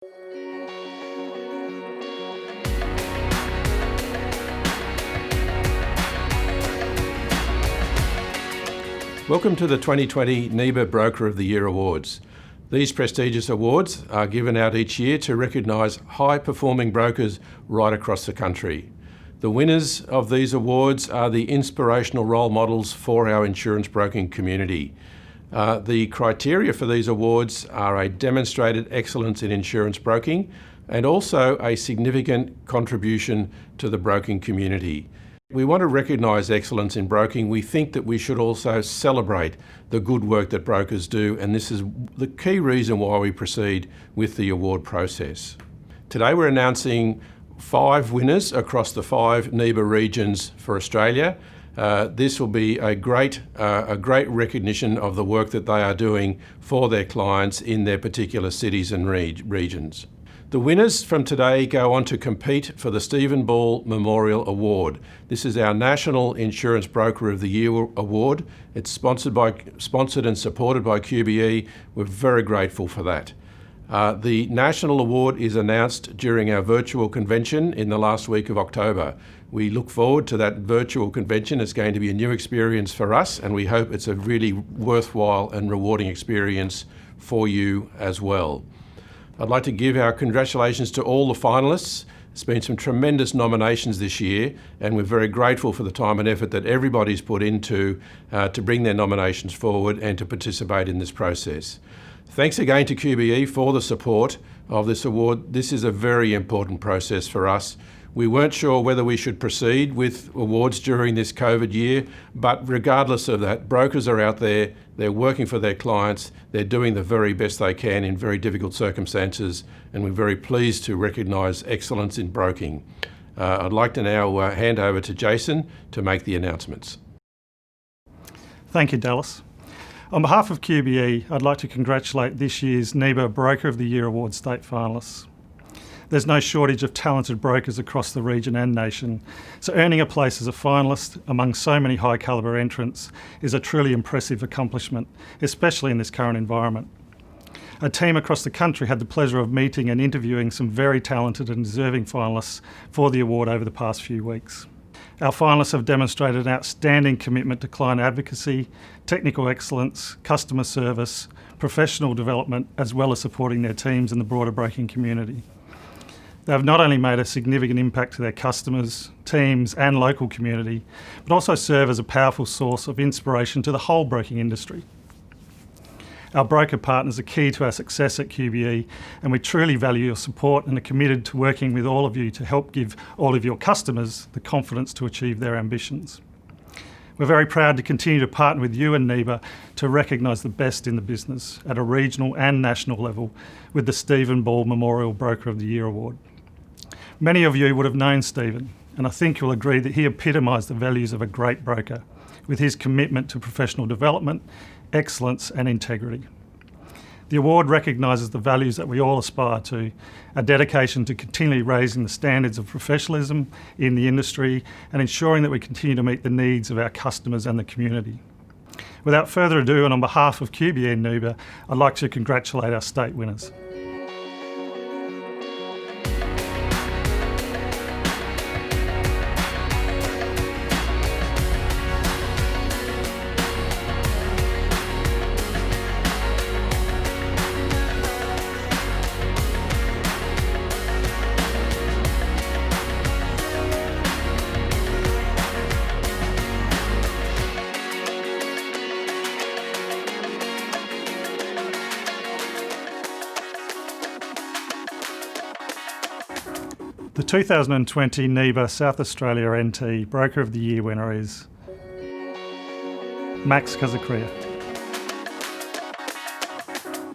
Welcome to the 2020 NIBA Broker of the Year Awards. These prestigious awards are given out each year to recognise high-performing brokers right across the country. The winners of these awards are the inspirational role models for our insurance broking community. The criteria for these awards are a demonstrated excellence in insurance broking and also a significant contribution to the broking community. We want to recognise excellence in broking. We think that we should also celebrate the good work that brokers do, and this is the key reason why we proceed with the award process. Today we're announcing 5 winners across the 5 NIBA regions for Australia. This will be a great recognition of the work that they are doing for their clients in their particular cities and regions. The winners from today go on to compete for the Stephen Ball Memorial Award. This is our National Insurance Broker of the Year Award. It's sponsored and supported by QBE. We're very grateful for that. The National Award is announced during our virtual convention in the last week of October. We look forward to that virtual convention. It's going to be a new experience for us, and we hope it's a really worthwhile and rewarding experience for you as well. I'd like to give our congratulations to all the finalists. There's been some tremendous nominations this year, and we're very grateful for the time and effort that everybody's put into to bring their nominations forward and to participate in this process. Thanks again to QBE for the support of this award. This is a very important process for us. We weren't sure whether we should proceed with awards during this COVID year, but regardless of that, brokers are out there, they're working for their clients, they're doing the very best they can in very difficult circumstances, and we're very pleased to recognise excellence in broking. I'd like to now hand over to Jason to make the announcements. Thank you, Dallas. On behalf of QBE, I'd like to congratulate this year's NIBA Broker of the Year Award state finalists. There's no shortage of talented brokers across the region and nation, so earning a place as a finalist among so many high calibre entrants is a truly impressive accomplishment, especially in this current environment. A team across the country had the pleasure of meeting and interviewing some very talented and deserving finalists for the award over the past few weeks. Our finalists have demonstrated an outstanding commitment to client advocacy, technical excellence, customer service, professional development, as well as supporting their teams and the broader broking community. They have not only made a significant impact to their customers, teams and local community, but also serve as a powerful source of inspiration to the whole broking industry. Our broker partners are key to our success at QBE, and we truly value your support and are committed to working with all of you to help give all of your customers the confidence to achieve their ambitions. We're very proud to continue to partner with you and NIBA to recognise the best in the business at a regional and national level with the Stephen Ball Memorial Broker of the Year Award. Many of you would have known Stephen, and I think you'll agree that he epitomised the values of a great broker with his commitment to professional development, excellence and integrity. The award recognises the values that we all aspire to, a dedication to continually raising the standards of professionalism in the industry and ensuring that we continue to meet the needs of our customers and the community. Without further ado, and on behalf of QBE and NIBA, I'd like to congratulate our state winners. The 2020 NIBA South Australia NT Broker of the Year winner is Max Kazakria.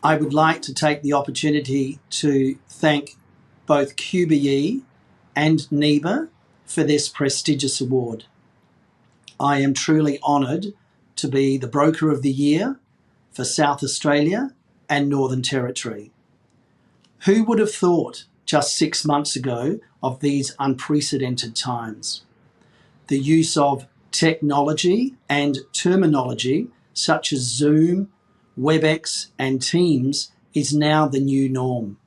I would like to take the opportunity to thank both QBE and NIBA for this prestigious award. I am truly honoured to be the Broker of the Year for South Australia and Northern Territory. Who would have thought just 6 months ago of these unprecedented times? The use of technology and terminology such as Zoom, WebEx and Teams is now the new norm.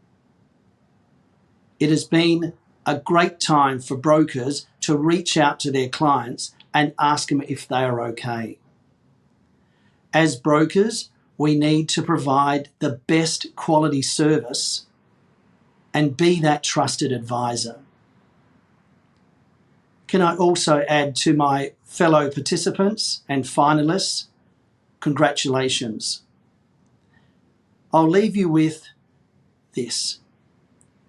It has been a great time for brokers to reach out to their clients and ask them if they are okay. As brokers, we need to provide the best quality service and be that trusted advisor. Can I also add to my fellow participants and finalists, congratulations. I'll leave you with this.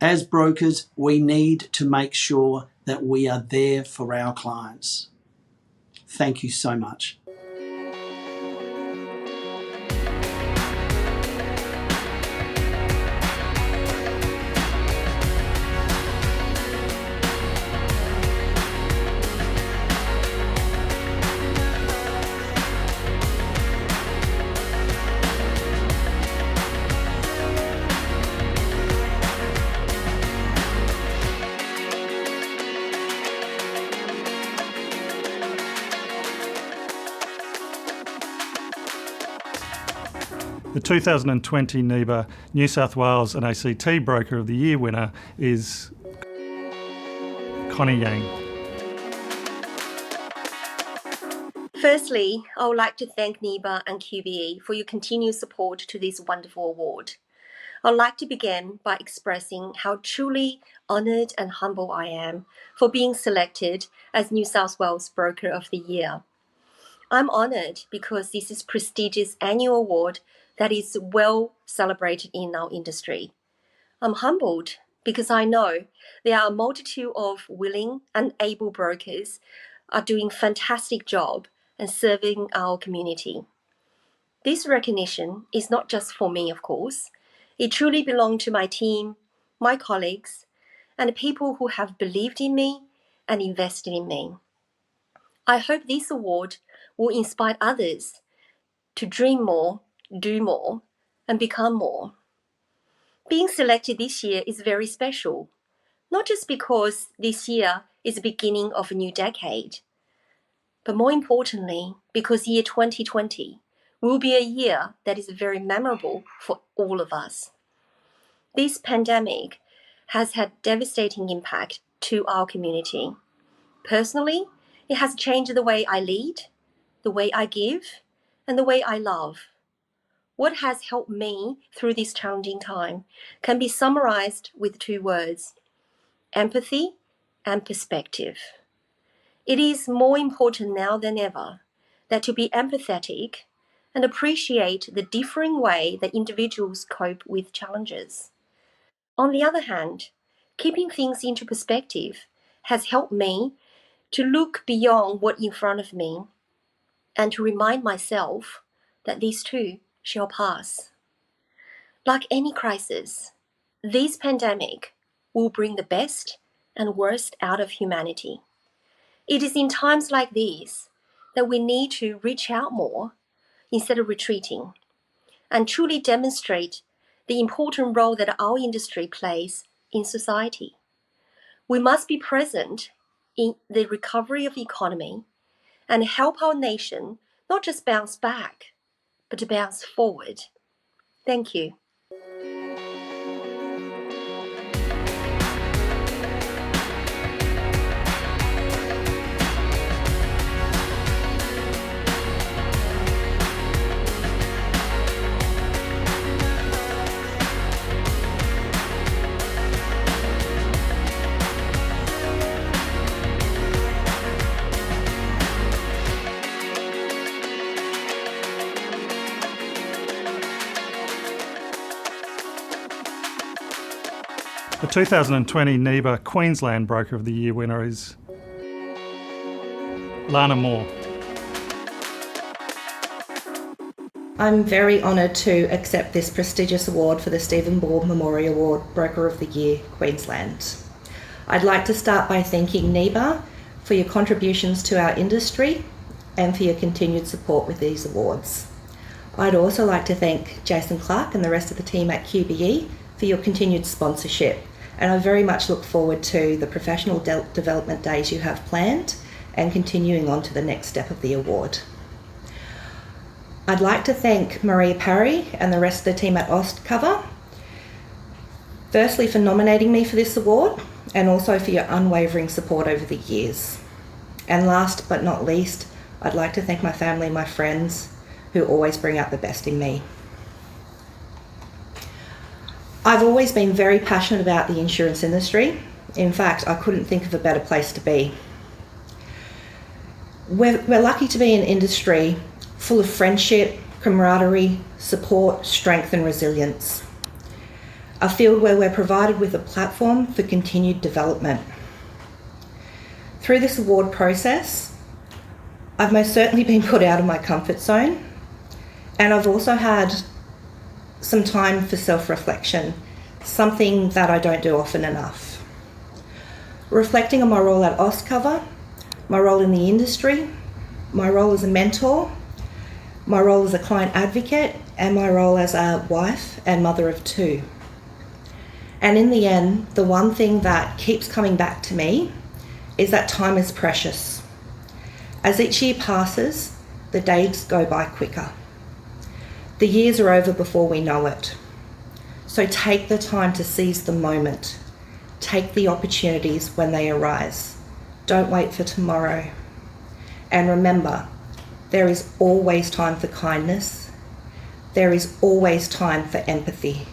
As brokers, we need to make sure that we are there for our clients. Thank you so much. The 2020 NIBA New South Wales and ACT Broker of the Year winner is Connie Yang. Firstly, I would like to thank NIBA and QBE for your continued support to this wonderful award. I would like to begin by expressing how truly honoured and humble I am for being selected as New South Wales Broker of the Year. I'm honoured because this is a prestigious annual award that is well celebrated in our industry. I'm humbled because I know there are a multitude of willing and able brokers are doing a fantastic job and serving our community. This recognition is not just for me, of course. It truly belongs to my team, my colleagues, and the people who have believed in me and invested in me. I hope this award will inspire others to dream more, do more, and become more. Being selected this year is very special, not just because this year is the beginning of a new decade, but more importantly, because year 2020 will be a year that is very memorable for all of us. This pandemic has had devastating impact to our community. Personally, it has changed the way I lead, the way I give, and the way I love. What has helped me through this challenging time can be summarized with 2 words: empathy and perspective. It is more important now than ever that to be empathetic and appreciate the differing way that individuals cope with challenges. On the other hand, keeping things into perspective has helped me to look beyond what's in front of me and to remind myself that this too shall pass. Like any crisis, this pandemic will bring the best and worst out of humanity. It is in times like these that we need to reach out more instead of retreating and truly demonstrate the important role that our industry plays in society. We must be present in the recovery of the economy and help our nation not just bounce back, but to bounce forward. Thank you. The 2020 NIBA Queensland Broker of the Year winner is Lana Moore. I'm very honoured to accept this prestigious award for the Stephen Ball Memorial Award Broker of the Year, Queensland. I'd like to start by thanking NIBA for your contributions to our industry and for your continued support with these awards. I'd also like to thank Jason Clark and the rest of the team at QBE for your continued sponsorship, and I very much look forward to the professional development days you have planned and continuing on to the next step of the award. I'd like to thank Maria Parry and the rest of the team at Ostcover Firstly, for nominating me for this award, and also for your unwavering support over the years. And last but not least, I'd like to thank my family and my friends who always bring out the best in me. I've always been very passionate about the insurance industry. In fact, I couldn't think of a better place to be. We're lucky to be in an industry full of friendship, camaraderie, support, strength and resilience. A field where we're provided with a platform for continued development. Through this award process, I've most certainly been put out of my comfort zone, and I've also had some time for self-reflection, something that I don't do often enough. Reflecting on my role at Auscover, my role in the industry, my role as a mentor, my role as a client advocate, and my role as a wife and mother of two. And in the end, the one thing that keeps coming back to me is that time is precious. As each year passes, the days go by quicker. The years are over before we know it. So take the time to seize the moment. Take the opportunities when they arise. Don't wait for tomorrow. And remember, there is always time for kindness. There is always time for empathy.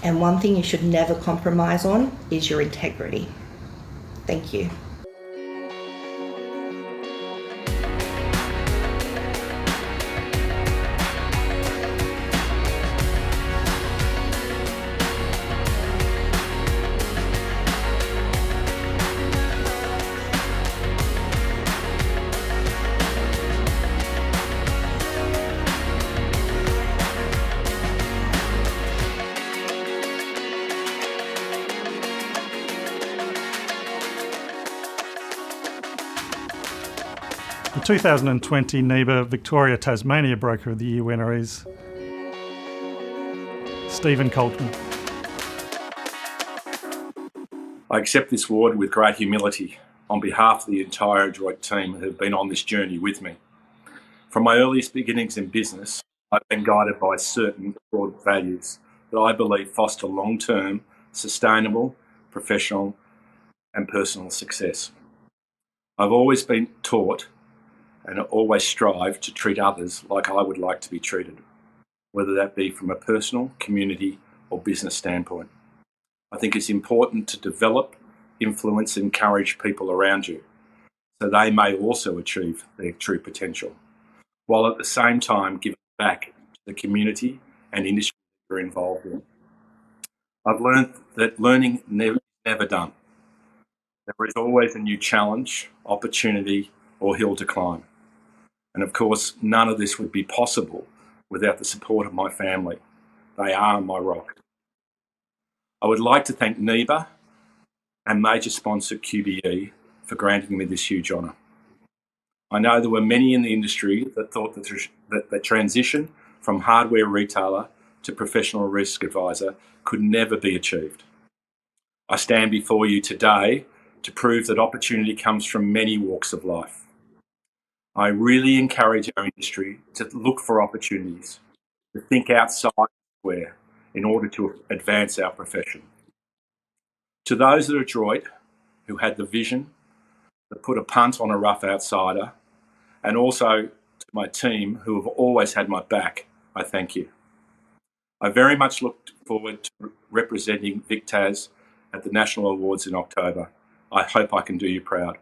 And one thing you should never compromise on is your integrity. Thank you. The 2020 NIBA Victoria Tasmania Broker of the Year winner is Stephen Coltman. I accept this award with great humility on behalf of the entire Adroit team who have been on this journey with me. From my earliest beginnings in business, I've been guided by certain broad values that I believe foster long-term, sustainable, professional and personal success. I've always been taught and always strive to treat others like I would like to be treated, whether that be from a personal, community or business standpoint. I think it's important to develop, influence and encourage people around you so they may also achieve their true potential, while at the same time giving back to the community and industry you're involved in. I've learned that learning never done. There is always a new challenge, opportunity or hill to climb. And of course, none of this would be possible without the support of my family. They are my rock. I would like to thank NIBA and major sponsor QBE for granting me this huge honour. I know there were many in the industry that thought that the transition from hardware retailer to professional risk advisor could never be achieved. I stand before you today to prove that opportunity comes from many walks of life. I really encourage our industry to look for opportunities, to think outside square in order to advance our profession. To those at Adroit who had the vision, that put a punt on a rough outsider, and also to my team who have always had my back, I thank you. I very much look forward to representing VIC TAS at the National Awards in October. I hope I can do you proud.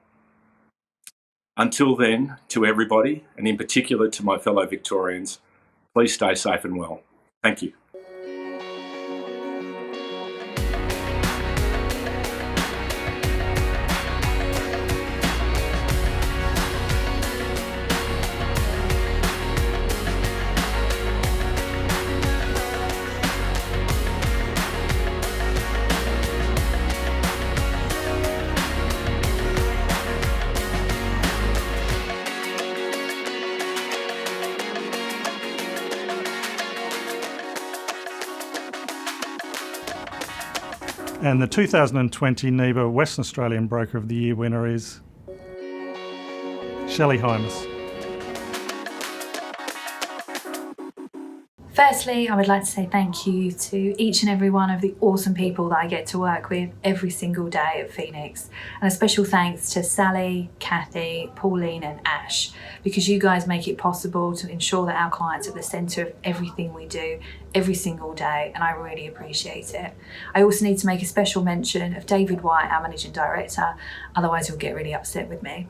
Until then, to everybody, and in particular to my fellow Victorians, please stay safe and well. Thank you. And the 2020 NIBA Western Australian Broker of the Year winner is Shelley Hymas. Firstly, I would like to say thank you to each and every one of the awesome people that I get to work with every single day at Phoenix. And a special thanks to Sally, Kathy, Pauline and Ash, because you guys make it possible to ensure that our clients are at the centre of everything we do every single day, and I really appreciate it. I also need to make a special mention of David White, our Managing Director, otherwise he'll get really upset with me.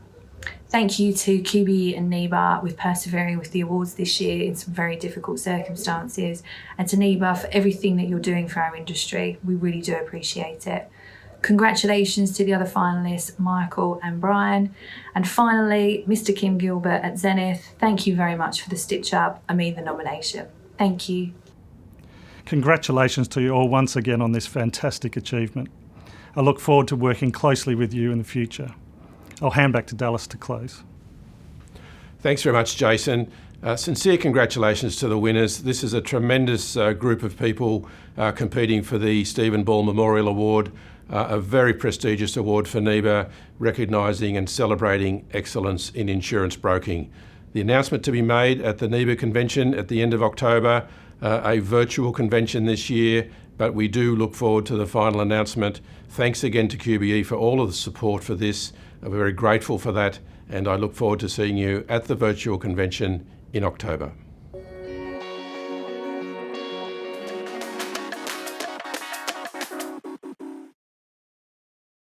Thank you to QBE and NIBA with persevering with the awards this year in some very difficult circumstances, and to NIBA for everything that you're doing for our industry. We really do appreciate it. Congratulations to the other finalists, Michael and Brian. And finally, Mr. Kim Gilbert at Zenith, thank you very much for the stitch up, the nomination. Thank you. Congratulations to you all once again on this fantastic achievement. I look forward to working closely with you in the future. I'll hand back to Dallas to close. Thanks very much, Jason. Sincere congratulations to the winners. This is a tremendous group of people competing for the Stephen Ball Memorial Award, a very prestigious award for NIBA, recognising and celebrating excellence in insurance broking. The announcement to be made at the NIBA convention at the end of October, a virtual convention this year, but we do look forward to the final announcement. Thanks again to QBE for all of the support for this. We're very grateful for that, and I look forward to seeing you at the virtual convention in October.